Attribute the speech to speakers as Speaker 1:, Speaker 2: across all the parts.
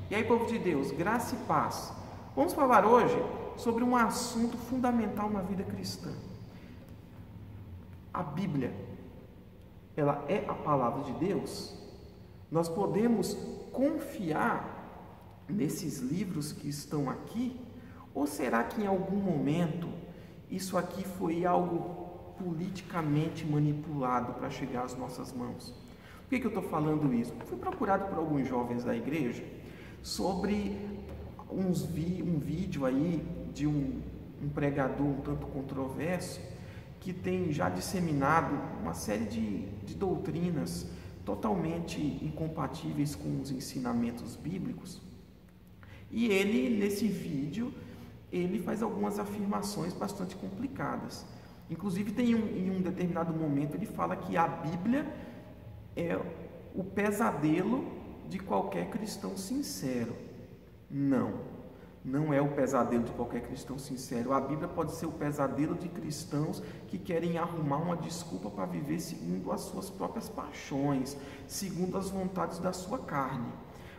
Speaker 1: E aí, povo de Deus, graça e paz. Vamos falar hoje sobre um assunto fundamental na vida cristã. A Bíblia, ela é a palavra de Deus? Nós podemos confiar nesses livros que estão aqui? Ou será que em algum momento isso aqui foi algo politicamente manipulado para chegar às nossas mãos? Por que eu estou falando isso? Fui procurado por alguns jovens da igreja sobre um vídeo aí de um pregador um tanto controverso que tem já disseminado uma série de doutrinas totalmente incompatíveis com os ensinamentos bíblicos. E ele, nesse vídeo, ele faz algumas afirmações bastante complicadas. Inclusive, em um determinado momento, ele fala que a Bíblia é o pesadelo de qualquer cristão sincero. Não é o pesadelo de qualquer cristão sincero. A Bíblia pode ser o pesadelo de cristãos que querem arrumar uma desculpa para viver segundo as suas próprias paixões, segundo as vontades da sua carne.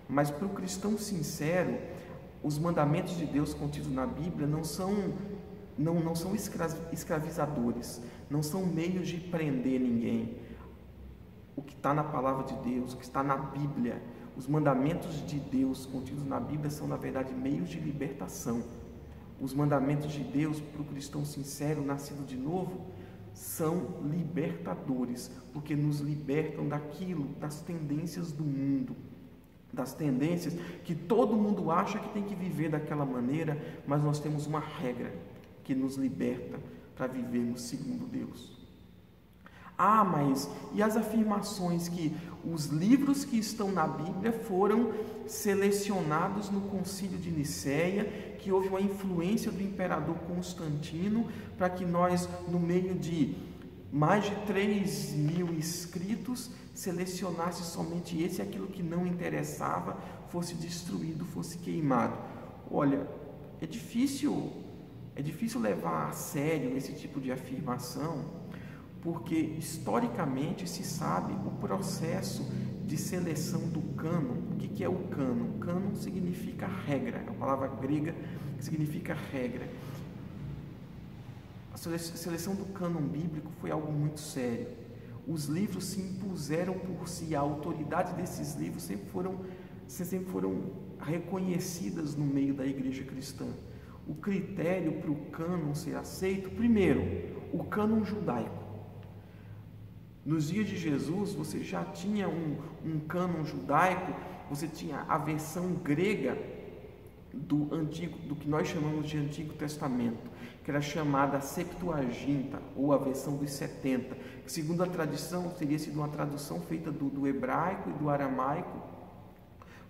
Speaker 1: Mas para o cristão sincero, os mandamentos de Deus contidos na Bíblia não são escravizadores, não são meios de prender ninguém. O que está na palavra de Deus, o que está na Bíblia, os mandamentos de Deus contidos na Bíblia são, na verdade, meios de libertação. Os mandamentos de Deus para o cristão sincero, nascido de novo, são libertadores, porque nos libertam daquilo, das tendências do mundo, das tendências que todo mundo acha que tem que viver daquela maneira, mas nós temos uma regra que nos liberta para vivermos segundo Deus. Mas e as afirmações que os livros que estão na Bíblia foram selecionados no Concílio de Nicéia, que houve uma influência do imperador Constantino para que nós, no meio de mais de 3.000 escritos, selecionasse somente esse, aquilo que não interessava fosse destruído, fosse queimado. Olha, é difícil levar a sério esse tipo de afirmação, porque historicamente se sabe o processo de seleção do cânon. O que é o cânon? Cânon significa regra, é uma palavra grega que significa regra. A seleção do cânon bíblico foi algo muito sério. Os livros se impuseram por si, a autoridade desses livros sempre foram reconhecidas no meio da igreja cristã. O critério para o cânon ser aceito, primeiro, o cânon judaico. Nos dias de Jesus, você já tinha um cânon judaico, você tinha a versão grega do que nós chamamos de Antigo Testamento, que era chamada Septuaginta, ou a versão dos 70, que, segundo a tradição, teria sido uma tradução feita do hebraico e do aramaico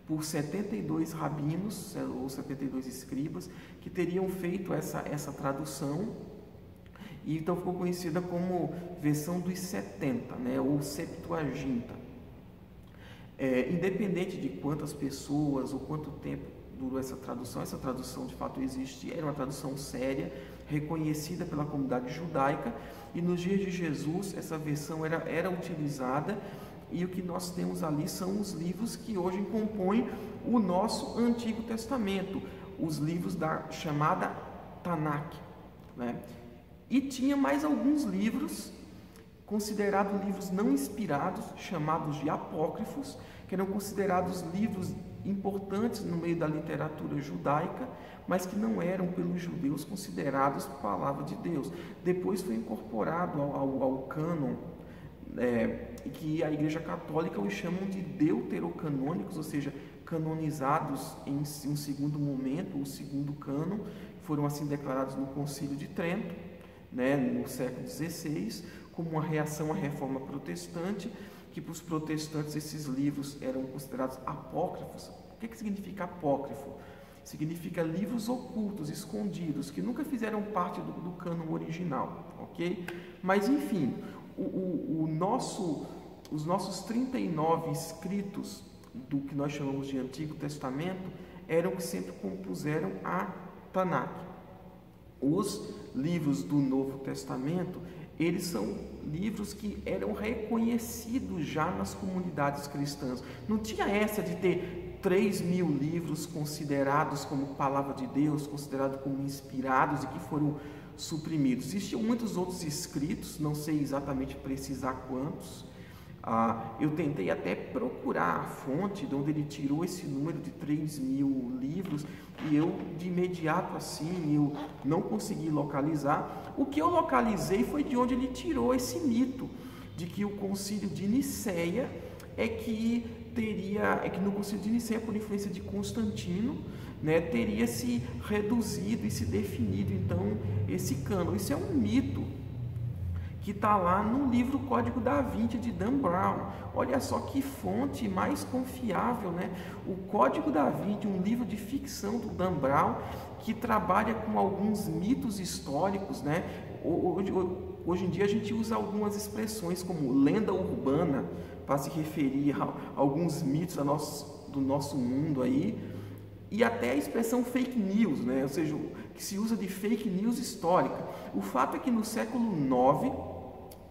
Speaker 1: por 72 rabinos, ou 72 escribas, que teriam feito essa tradução, e então ficou conhecida como versão dos 70, ou Septuaginta. Independente de quantas pessoas ou quanto tempo durou essa tradução de fato existia, era uma tradução séria, reconhecida pela comunidade judaica, e nos dias de Jesus essa versão era utilizada, e o que nós temos ali são os livros que hoje compõem o nosso Antigo Testamento, os livros da chamada Tanakh, E tinha mais alguns livros, considerados livros não inspirados, chamados de apócrifos, que eram considerados livros importantes no meio da literatura judaica, mas que não eram pelos judeus considerados palavra de Deus. Depois foi incorporado ao cânon, que a Igreja Católica os chamam de deuterocanônicos, ou seja, canonizados em um segundo momento, o segundo cânon, foram assim declarados no Concílio de Trento, no século XVI, como uma reação à reforma protestante, que para os protestantes esses livros eram considerados apócrifos. O que significa apócrifo? Significa livros ocultos, escondidos, que nunca fizeram parte do cânon original, ok? Mas enfim, os nossos 39 escritos do que nós chamamos de Antigo Testamento eram que sempre compuseram a Tanakh. Os livros do Novo Testamento, eles são livros que eram reconhecidos já nas comunidades cristãs. Não tinha essa de ter 3.000 livros considerados como palavra de Deus, considerados como inspirados e que foram suprimidos. Existiam muitos outros escritos, não sei exatamente precisar quantos. Eu tentei até procurar a fonte de onde ele tirou esse número de 3.000 livros e eu, de imediato assim, eu não consegui localizar. O que eu localizei foi de onde ele tirou esse mito de que o Concílio de Nicéia é que no Concílio de Nicéia, por influência de Constantino, né, teria se reduzido e se definido então esse cânon. Isso é um mito que está lá no livro Código da Vinci de Dan Brown. Olha só que fonte mais confiável, né? O Código da Vinci, um livro de ficção do Dan Brown, que trabalha com alguns mitos históricos, né? Hoje em dia a gente usa algumas expressões como lenda urbana para se referir a alguns mitos do nosso mundo aí, e até a expressão fake news, né? Ou seja, que se usa de fake news histórica. O fato é que no século IX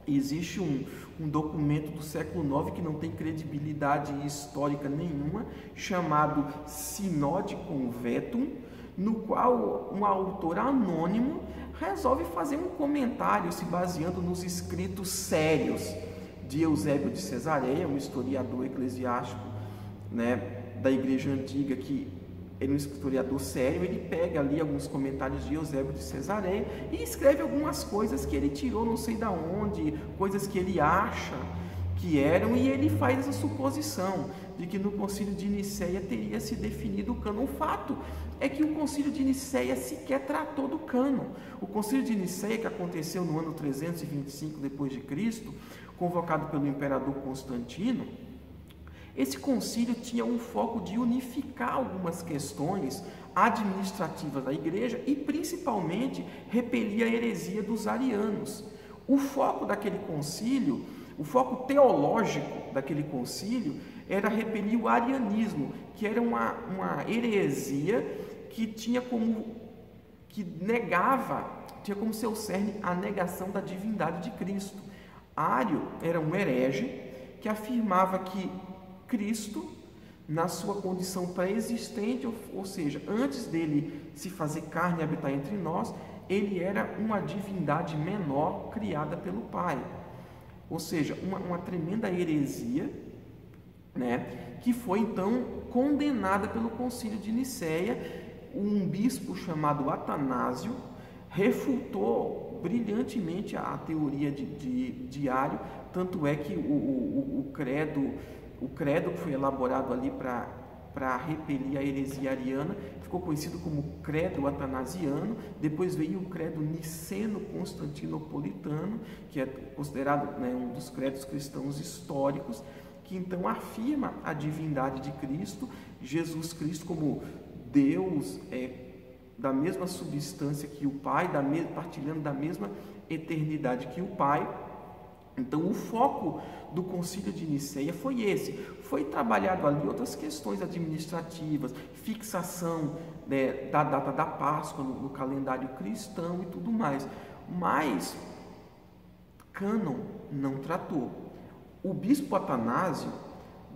Speaker 1: existe um documento do século IX que não tem credibilidade histórica nenhuma, chamado Synode Conventum, no qual um autor anônimo resolve fazer um comentário se baseando nos escritos sérios de Eusébio de Cesareia, um historiador eclesiástico, né, da Igreja Antiga, que ele é um historiador sério. Ele pega ali alguns comentários de Eusébio de Cesareia e escreve algumas coisas que ele tirou não sei da onde, coisas que ele acha que eram, e ele faz essa suposição de que no Concílio de Nicéia teria se definido o cânon. O fato é que o Concílio de Nicéia sequer tratou do cânon. O Concílio de Nicéia, que aconteceu no ano 325 depois de Cristo, convocado pelo imperador Constantino, esse concílio tinha um foco de unificar algumas questões administrativas da igreja e principalmente repelir a heresia dos arianos. O foco daquele concílio, o foco teológico daquele concílio era repelir o arianismo, que era uma heresia tinha como seu cerne a negação da divindade de Cristo. Ário era um herege que afirmava que Cristo, na sua condição pré-existente, ou seja, antes dele se fazer carne e habitar entre nós, ele era uma divindade menor criada pelo Pai. Ou seja, uma tremenda heresia, né, que foi então condenada pelo Concílio de Nicéia. Um bispo chamado Atanásio refutou brilhantemente a teoria de Ário, tanto é que o credo que foi elaborado ali para repelir a heresia ariana ficou conhecido como credo atanasiano. Depois veio o credo niceno-constantinopolitano, que é considerado, né, um dos credos cristãos históricos, que então afirma a divindade de Cristo, Jesus Cristo como Deus, da mesma substância que o Pai, partilhando da mesma eternidade que o Pai. Então, o foco do Concílio de Nicéia foi esse. Foi trabalhado ali outras questões administrativas, fixação, né, da data da Páscoa no calendário cristão e tudo mais. Mas, cânon não tratou. O bispo Atanásio,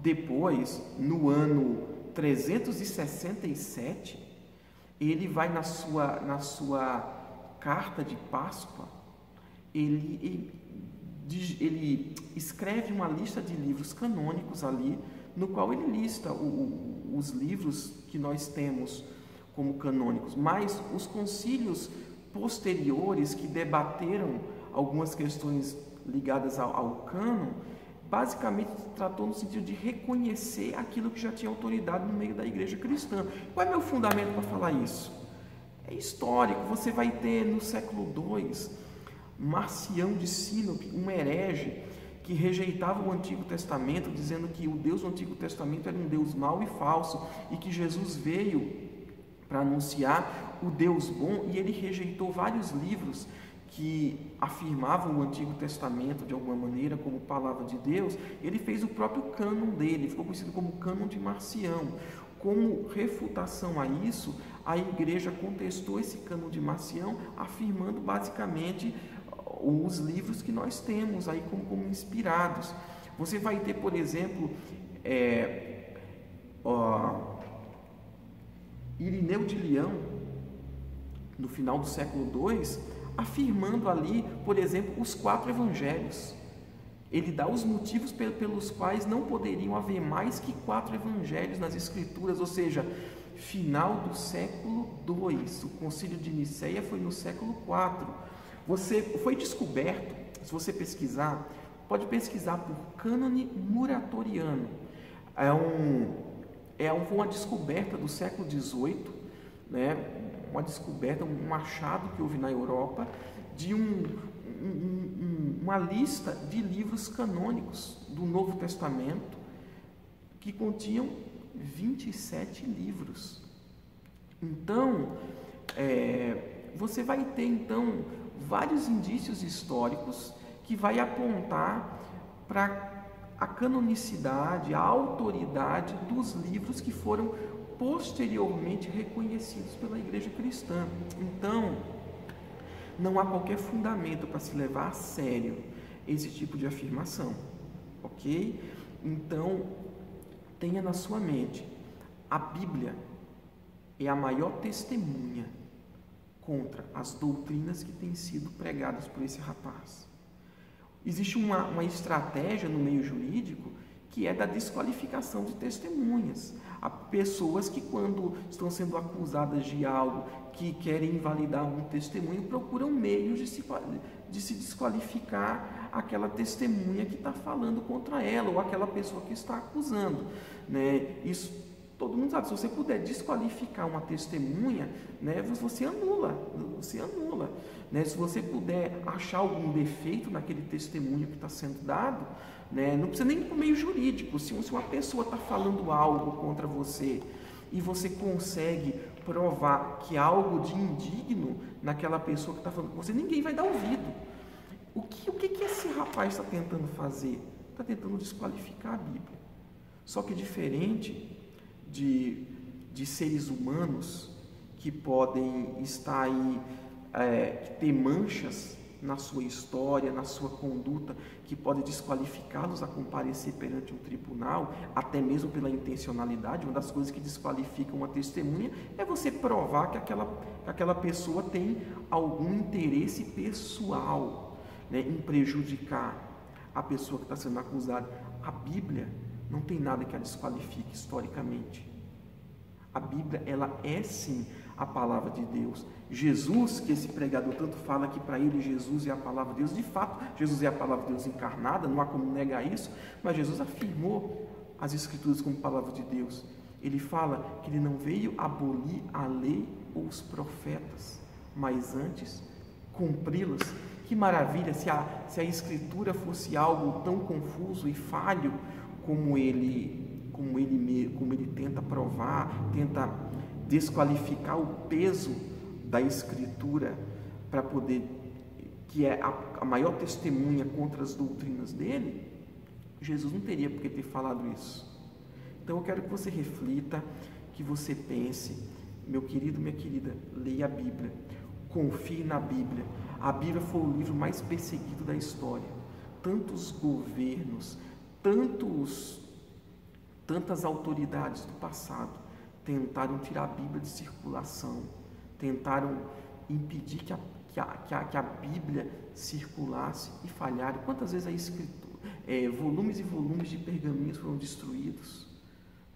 Speaker 1: depois, no ano 367, ele vai na sua carta de Páscoa, ele escreve uma lista de livros canônicos ali, no qual ele lista os livros que nós temos como canônicos, mas os concílios posteriores que debateram algumas questões ligadas ao cânon, basicamente tratou no sentido de reconhecer aquilo que já tinha autoridade no meio da igreja cristã. Qual é meu fundamento para falar isso? É histórico. Você vai ter no século II Marcião de Sinope, um herege que rejeitava o Antigo Testamento, dizendo que o Deus do Antigo Testamento era um Deus mau e falso e que Jesus veio para anunciar o Deus bom, e ele rejeitou vários livros que afirmavam o Antigo Testamento de alguma maneira como palavra de Deus. Ele fez o próprio cânon dele, ficou conhecido como cânon de Marcião. Como refutação a isso, a igreja contestou esse cânon de Marcião, afirmando basicamente os livros que nós temos aí como inspirados. Você vai ter, por exemplo, Irineu de Leão, no final do século II, afirmando ali, por exemplo, os 4 evangelhos. Ele dá os motivos pelos quais não poderiam haver mais que 4 evangelhos nas Escrituras, ou seja, final do século II. O Concílio de Nicéia foi no século IV. Foi descoberto, se você pesquisar, pode pesquisar por cânone muratoriano. Foi uma descoberta do século XVIII, né? Uma descoberta, um achado que houve na Europa de uma lista de livros canônicos do Novo Testamento que continham 27 livros. Então, você vai ter então vários indícios históricos que vai apontar para a canonicidade, a autoridade dos livros que foram posteriormente reconhecidos pela Igreja Cristã. Então, não há qualquer fundamento para se levar a sério esse tipo de afirmação, ok? Então, tenha na sua mente, a Bíblia é a maior testemunha contra as doutrinas que têm sido pregadas por esse rapaz. Existe uma estratégia no meio jurídico que é da desqualificação de testemunhas. Há pessoas que, quando estão sendo acusadas de algo, que querem invalidar um testemunho, procuram meios de se desqualificar aquela testemunha que está falando contra ela, ou aquela pessoa que está acusando, né? Isso todo mundo sabe. Se você puder desqualificar uma testemunha, né, você anula, né? Se você puder achar algum defeito naquele testemunho que está sendo dado, né, não precisa nem ir para o meio jurídico. Se uma pessoa está falando algo contra você e você consegue provar que há algo de indigno naquela pessoa que está falando com você, ninguém vai dar ouvido. O que esse rapaz está tentando fazer? Está tentando desqualificar a Bíblia. Só que diferente de seres humanos que podem estar aí, ter manchas na sua história, na sua conduta, que pode desqualificá-los a comparecer perante um tribunal, até mesmo pela intencionalidade. Uma das coisas que desqualifica uma testemunha é você provar que aquela pessoa tem algum interesse pessoal, né, em prejudicar a pessoa que está sendo acusada. A Bíblia não tem nada que a desqualifique historicamente. A Bíblia, ela é sim a palavra de Deus. Jesus, que esse pregador tanto fala que para ele Jesus é a palavra de Deus, de fato, Jesus é a palavra de Deus encarnada, não há como negar isso, mas Jesus afirmou as Escrituras como palavra de Deus. Ele fala que ele não veio abolir a lei ou os profetas, mas antes cumpri-las. Que maravilha se a Escritura fosse algo tão confuso e falho como ele tenta provar, tenta desqualificar o peso da Escritura para poder, que é a maior testemunha contra as doutrinas dele. Jesus não teria por que ter falado isso. Então eu quero que você reflita, que você pense, meu querido, minha querida, leia a Bíblia, confie na Bíblia. A Bíblia foi o livro mais perseguido da história. Tantos governos, tantas autoridades do passado tentaram tirar a Bíblia de circulação, tentaram impedir que a Bíblia circulasse e falharam. Quantas vezes a Escritura, volumes e volumes de pergaminhos foram destruídos?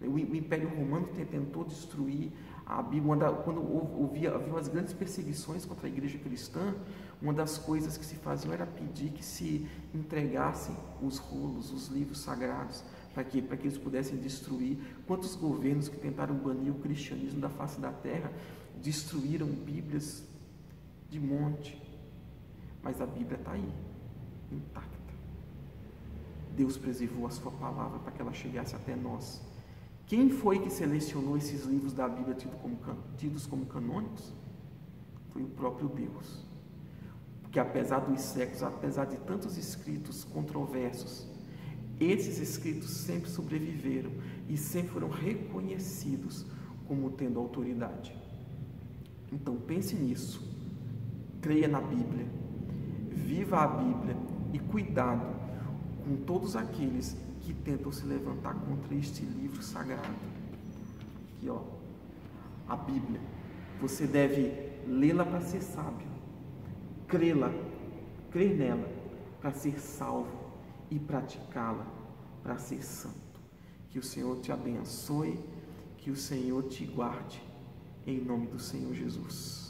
Speaker 1: O Império Romano tentou destruir a Bíblia. Quando havia umas grandes perseguições contra a igreja cristã, uma das coisas que se faziam era pedir que se entregassem os rolos, os livros sagrados, para que eles pudessem destruir. Quantos governos que tentaram banir o cristianismo da face da terra destruíram Bíblias de monte, mas a Bíblia está aí, intacta. Deus preservou a sua palavra para que ela chegasse até nós. Quem foi que selecionou esses livros da Bíblia tidos como canônicos? Foi o próprio Deus. Porque apesar dos séculos, apesar de tantos escritos controversos, esses escritos sempre sobreviveram e sempre foram reconhecidos como tendo autoridade. Então pense nisso, creia na Bíblia, viva a Bíblia e cuidado com todos aqueles que tentam se levantar contra este livro sagrado. Aqui, ó. a Bíblia. Você deve lê-la para ser sábio, crer nela para ser salvo e praticá-la para ser santo. Que o Senhor te abençoe, que o Senhor te guarde, em nome do Senhor Jesus.